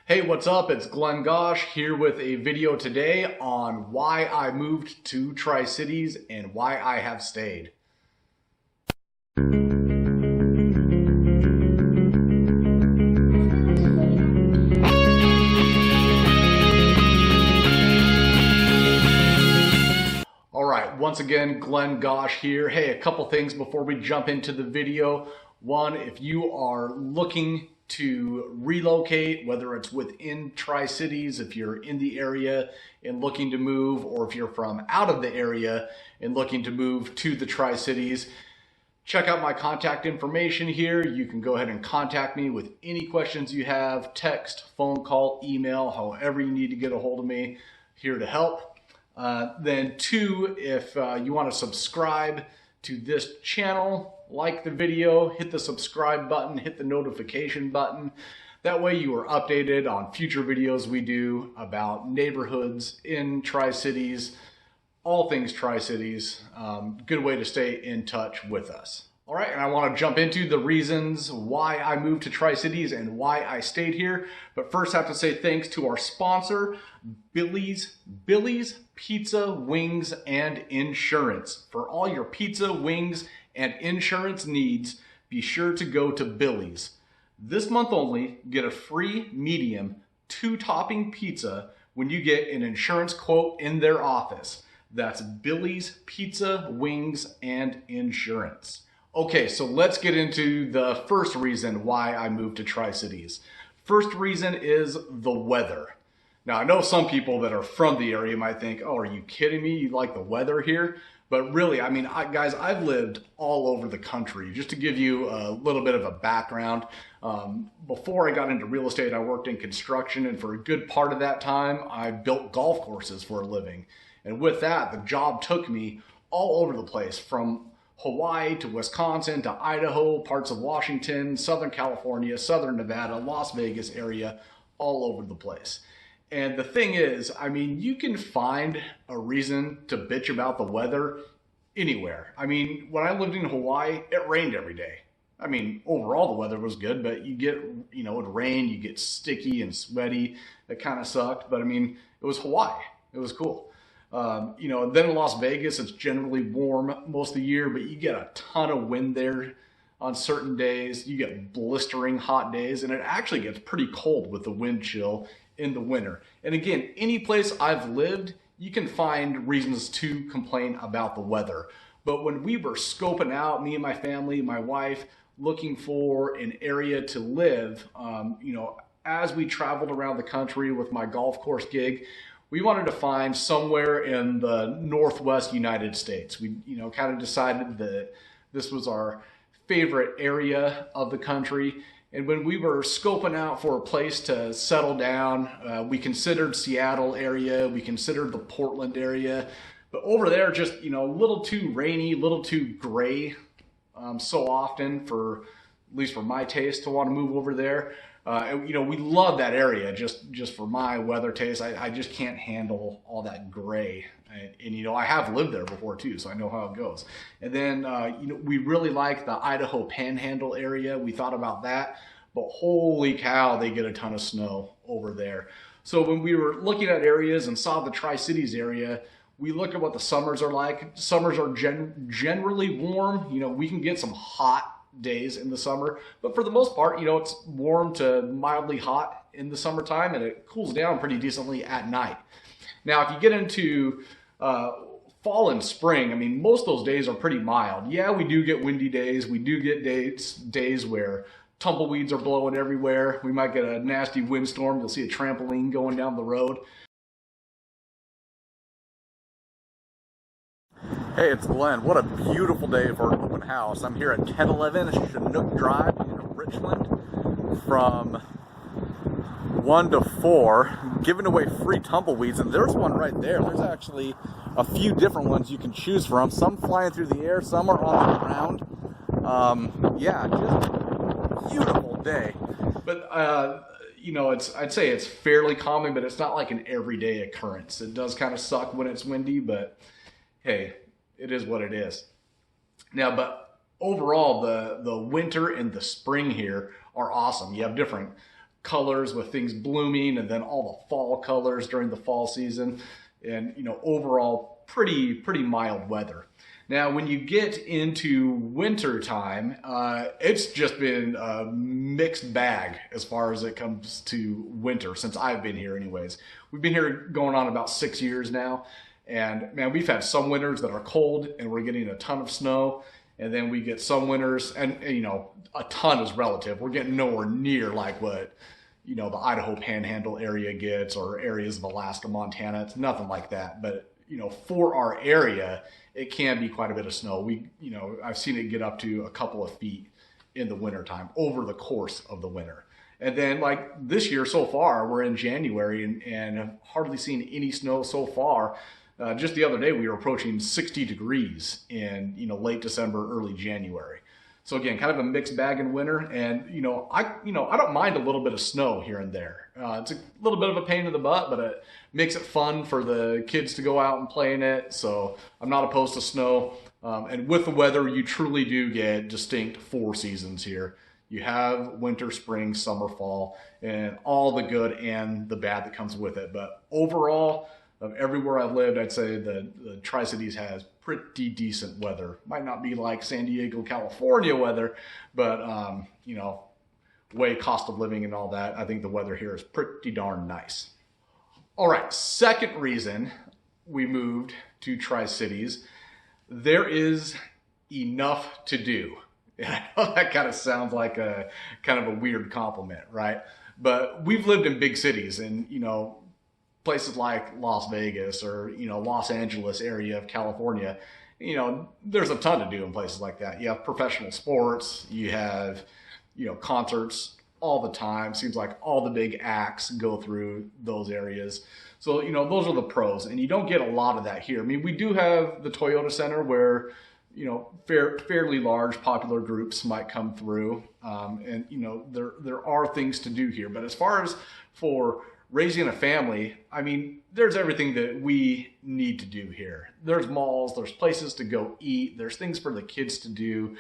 Hey, what's up? It's Glen Gosch here with a video today on why I moved to Tri-Cities and why I have stayed. All right, once again, Glen Gosch here. Hey, a couple things before we jump into the video. One, if you are looking to relocate, whether it's within Tri-Cities, if you're in the area and looking to move, or if you're from out of the area and looking to move to the Tri-Cities, check out my contact information here. You can go ahead and contact me with any questions you have, text, phone call, email, however you need to get a hold of me, here to help. Then two, if you want to subscribe to this channel, like the video, hit the subscribe button, hit the notification button. That way you are updated on future videos we do about neighborhoods in Tri-Cities, all things Tri-Cities. Good way to stay in touch with us. All right, and I want to jump into the reasons why I moved to Tri-Cities and why I stayed here. But first I have to say thanks to our sponsor, Billy's Pizza, Wings, and Insurance. For all your pizza, wings, and insurance needs, be sure to go to Billy's. This month only, get a free medium 2-topping pizza when you get an insurance quote in their office. That's Billy's Pizza, Wings, and Insurance. Okay, so let's get into the first reason why I moved to Tri-Cities. First reason is the weather. Now, I know some people that are from the area might think, oh, are you kidding me? You like the weather here? But really, I mean, guys, I've lived all over the country. Just to give you a little bit of a background, before I got into real estate, I worked in construction, and for a good part of that time, I built golf courses for a living. And with that, the job took me all over the place, from Hawaii to Wisconsin to Idaho, parts of Washington, Southern California, Southern Nevada, Las Vegas area, all over the place. And the thing is, I mean, you can find a reason to bitch about the weather anywhere. I mean, when I lived in Hawaii, it rained every day. I mean, overall the weather was good, but you get, it rained, you get sticky and sweaty. That kind of sucked, but I mean, it was Hawaii. It was cool. Then in Las Vegas, it's generally warm most of the year, but you get a ton of wind there on certain days. You get blistering hot days, and it actually gets pretty cold with the wind chill in the winter. And again, any place I've lived, you can find reasons to complain about the weather. But when we were scoping out, me and my family, my wife, looking for an area to live, as we traveled around the country with my golf course gig, we wanted to find somewhere in the Northwest United States. We, kind of decided that this was our favorite area of the country. And when we were scoping out for a place to settle down, we considered Seattle area, we considered the Portland area, but over there just, a little too rainy, a little too gray so often for, at least for my taste, to want to move over there. We love that area just for my weather taste. I just can't handle all that gray. And I have lived there before too, so I know how it goes. And then, we really like the Idaho Panhandle area. We thought about that, but holy cow, they get a ton of snow over there. So when we were looking at areas and saw the Tri-Cities area, we looked at what the summers are like. Summers are generally warm. We can get some hot days in the summer, but for the most part, it's warm to mildly hot in the summertime, and it cools down pretty decently at night. Now, if you get into fall and spring, I mean, most of those days are pretty mild. Yeah, we do get windy days. We do get days where tumbleweeds are blowing everywhere. We might get a nasty windstorm. You'll see a trampoline going down the road. Hey, it's Glenn. What a beautiful day for an open house. I'm here at 1011 Chinook Drive in Richland from 1 to 4, giving away free tumbleweeds, and there's one right there. There's actually a few different ones you can choose from. Some flying through the air, some are on the ground. Yeah, just a beautiful day. But I'd say it's fairly common, but it's not like an everyday occurrence. It does kind of suck when it's windy, but hey, it is what it is. Now, but overall, the winter and the spring here are awesome. You have different colors with things blooming, and then all the fall colors during the fall season, and overall pretty mild weather. Now, when you get into winter time, it's just been a mixed bag as far as it comes to winter since I've been here anyways. We've been here going on about 6 years now, and man, we've had some winters that are cold and we're getting a ton of snow. And then we get some winters, and a ton is relative. We're getting nowhere near like what, the Idaho Panhandle area gets, or areas of Alaska, Montana. It's nothing like that. But, for our area, it can be quite a bit of snow. I've seen it get up to a couple of feet in the wintertime over the course of the winter. And then like this year so far, we're in January and have hardly seen any snow so far. Just the other day, we were approaching 60 degrees in late December, early January. So again, kind of a mixed bag in winter, and I don't mind a little bit of snow here and there. It's a little bit of a pain in the butt, but it makes it fun for the kids to go out and play in it. So I'm not opposed to snow. And with the weather, you truly do get distinct 4 seasons here. You have winter, spring, summer, fall, and all the good and the bad that comes with it. But overall, of everywhere I've lived, I'd say the Tri-Cities has pretty decent weather. Might not be like San Diego, California weather, but way cost of living and all that, I think the weather here is pretty darn nice. All right, second reason we moved to Tri-Cities, there is enough to do. And I know that kind of sounds like a kind of a weird compliment, right? But we've lived in big cities, and places like Las Vegas or Los Angeles area of California, there's a ton to do in places like that. You have professional sports, you have concerts all the time. Seems like all the big acts go through those areas. So those are the pros, and you don't get a lot of that here. I mean, we do have the Toyota Center where fairly large popular groups might come through, and there are things to do here. But as far as for raising a family, I mean, there's everything that we need to do here. There's malls, there's places to go eat, there's things for the kids to do,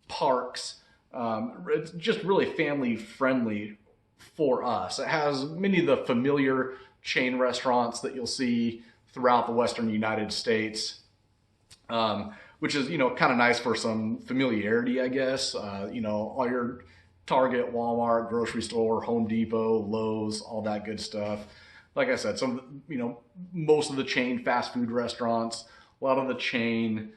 parks. It's just really family friendly for us. It has many of the familiar chain restaurants that you'll see throughout the Western United States, which is, kind of nice for some familiarity, I guess. All your Target, Walmart, grocery store, Home Depot, Lowe's, all that good stuff. Like I said, most of the chain fast food restaurants, a lot of the chain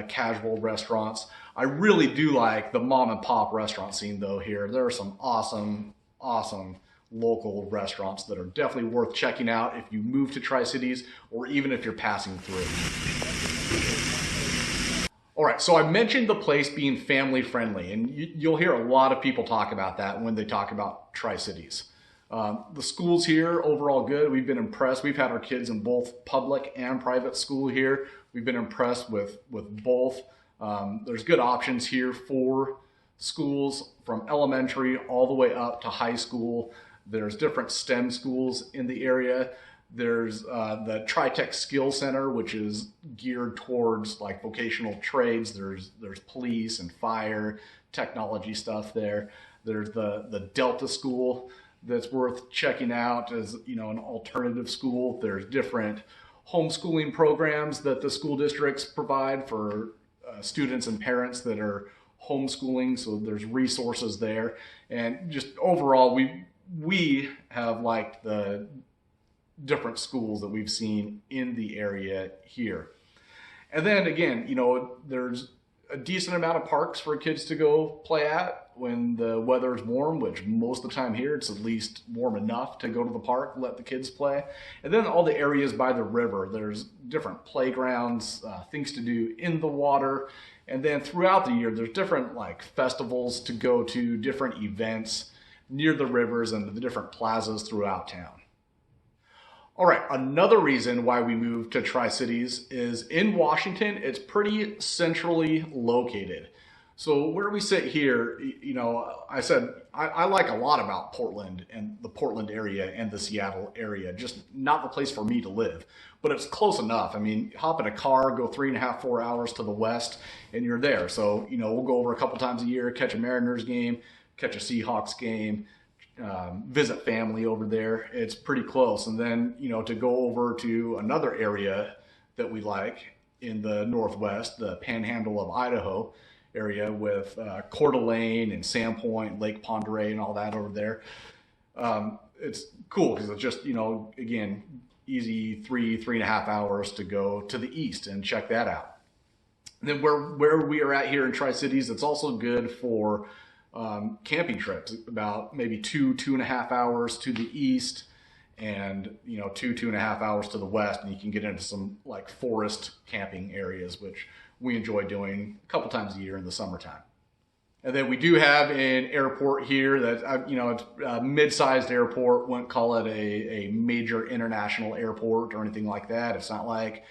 casual restaurants. I really do like the mom and pop restaurant scene though here. There are some awesome local restaurants that are definitely worth checking out if you move to Tri-Cities or even if you're passing through. All right, so I mentioned the place being family friendly, and you'll hear a lot of people talk about that when they talk about Tri-Cities. The schools here, overall good. We've been impressed. We've had our kids in both public and private school here. We've been impressed with both. There's good options here for schools from elementary all the way up to high school. There's different STEM schools in the area. There's the Tri-Tech Skill Center, which is geared towards like vocational trades. There's police and fire, technology stuff there. There's the Delta School that's worth checking out as an alternative school. There's different homeschooling programs that the school districts provide for students and parents that are homeschooling. So there's resources there, and just overall we have liked the different schools that we've seen in the area here. And then again, there's a decent amount of parks for kids to go play at when the weather is warm, which most of the time here it's at least warm enough to go to the park, let the kids play. And then all the areas by the river, there's different playgrounds, things to do in the water. And then throughout the year, there's different like festivals to go to, different events near the rivers and the different plazas throughout town. All right, another reason why we moved to Tri-Cities is in Washington, it's pretty centrally located. So where we sit here, I said I like a lot about Portland and the Portland area and the Seattle area, just not the place for me to live, but it's close enough. I mean, hop in a car, go 3.5, 4 hours to the west, and you're there. So, we'll go over a couple times a year, catch a Mariners game, catch a Seahawks game, visit family over there, it's pretty close. And then, you know, to go over to another area that we like in the Northwest, the Panhandle of Idaho area with Coeur d'Alene and Sandpoint, Lake Pend Oreille and all that over there. It's cool because it's just, you know, again, easy 3.5 hours to go to the east and check that out. And then where we are at here in Tri-Cities, it's also good for camping trips, about maybe 2.5 hours to the east and, you know, 2.5 hours to the west, and you can get into some like forest camping areas, which we enjoy doing a couple times a year in the summertime. And then we do have an airport here that, you know, it's a mid-sized airport. Wouldn't call it a major international airport or anything like that. It's not like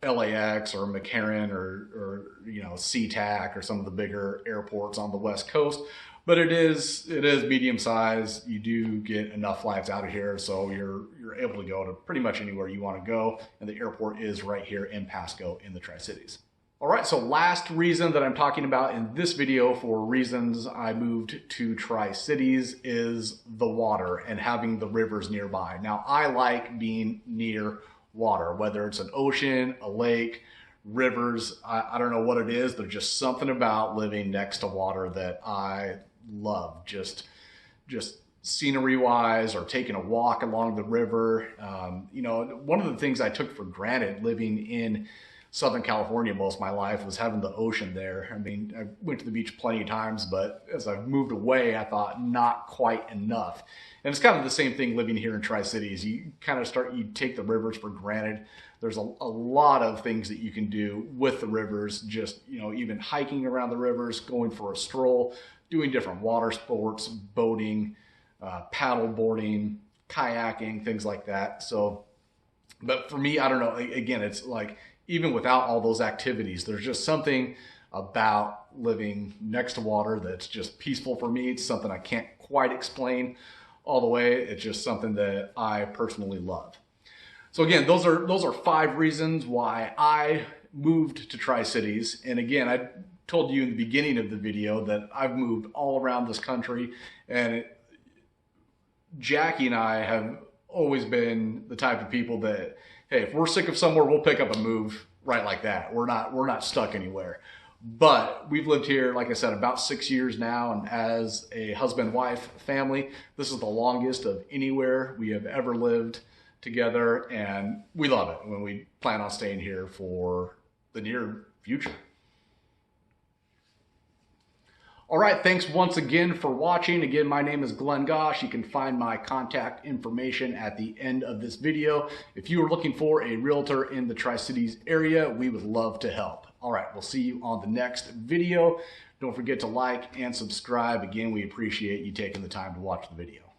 LAX or McCarran or you know, SeaTac or some of the bigger airports on the West Coast. But it is medium size. You do get enough flights out of here, so you're able to go to pretty much anywhere you want to go. And the airport is right here in Pasco in the Tri-Cities. All right, so last reason that I'm talking about in this video for reasons I moved to Tri-Cities is the water and having the rivers nearby. Now, I like being near water, whether it's an ocean, a lake, rivers. I don't know what it is. There's just something about living next to water that I love. Just scenery-wise, or taking a walk along the river. You know, one of the things I took for granted living in Southern California most of my life was having the ocean there. I mean, I went to the beach plenty of times, but as I've moved away, I thought not quite enough. And it's kind of the same thing living here in Tri-Cities. You kind of you take the rivers for granted. There's a lot of things that you can do with the rivers, just, you know, even hiking around the rivers, going for a stroll, doing different water sports, boating, paddle boarding, kayaking, things like that. So, but for me, I don't know, again, it's like, even without all those activities, there's just something about living next to water that's just peaceful for me. It's something I can't quite explain all the way. It's just something that I personally love. So again, those are 5 reasons why I moved to Tri-Cities. And again, I told you in the beginning of the video that I've moved all around this country, and Jackie and I have always been the type of people that, hey, if we're sick of somewhere, we'll pick up and move right like that. We're not stuck anywhere. But we've lived here, like I said, about 6 years now, and as a husband-wife family, this is the longest of anywhere we have ever lived together, and we love it when we plan on staying here for the near future. All right, thanks once again for watching. Again, my name is Glen Gosch. You can find my contact information at the end of this video. If you are looking for a realtor in the Tri-Cities area, we would love to help. All right, we'll see you on the next video. Don't forget to like and subscribe. Again, we appreciate you taking the time to watch the video.